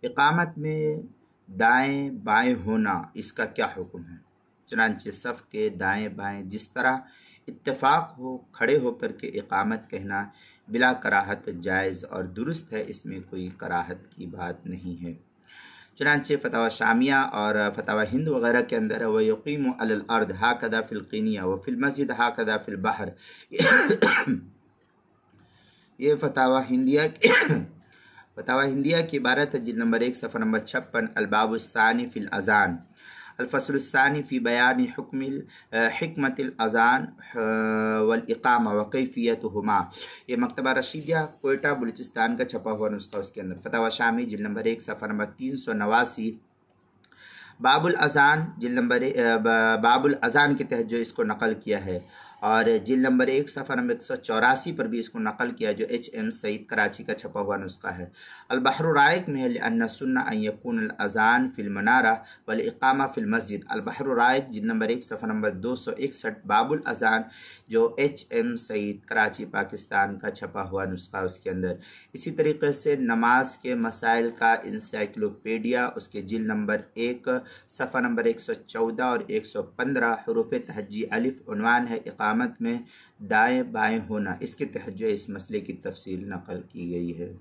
اقامت میں دائیں بائیں ہونا اس کا کیا حکم ہے؟ چنانچہ صف کے دائیں بائیں جس طرح اتفاق ہو کھڑے ہو کر کے اقامت کہنا بلا کراہت جائز اور درست ہے، اس میں کوئی کراہت کی بات نہیں ہے۔ چنانچہ فتاوی شامیہ اور فتاوی ہند وغیرہ کے اندر ہے وَيُقِيمُ عَلَى الْأَرْضِ هَكَذَا فِي الْقِنِيَّةِ وَفِي الْمَسْجِدِ هَكَذَا فِي الْبَحْرِ، یہ فتاوی ہندیہ کی عبارت ہے، جلد نمبر 1 صفحہ نمبر 56، الباب الثانی فی الاذان، الفصل الثانی فی بیان حکمت الاذان والاقامہ وکیفیتہما، یہ مکتبہ رشیدیہ کوئٹہ بلوچستان کا چھپا ہوا نسخہ، اس کے اندر فتاوی شامی جلد نمبر 1 صفحہ نمبر 389، باب الاذان جلد نمبر باب الاذان کے تحت جو اس کو نقل کیا ہے، اور جلد نمبر 1 صفحہ نمبر 184 پر بھی اس کو نقل کیا جو ایچ ایم سعید کراچی کا چھپا ہوا نسخہ ہے۔ البحر الرائق میں ہے لأن السنة ان يكون الاذان فی المنارہ والاقامہ فی المسجد، البحر الرائق جلد نمبر 1 صفحہ نمبر 261، باب الاذان جو ایچ ایم سعید کراچی پاکستان کا چھپا ہوا نسخہ اس کے اندر۔ اسی طریقے سے نماز کے مسائل کا انسائکلوپیڈیا اس کے جلد نمبر 1 صفحہ نمبر 114 اور 115، حروف تہجی الف عنوان ہے اقامت میں دائیں بائیں ہونا، اس کے تحت جو اس مسئلے کی تفصیل نقل کی گئی ہے۔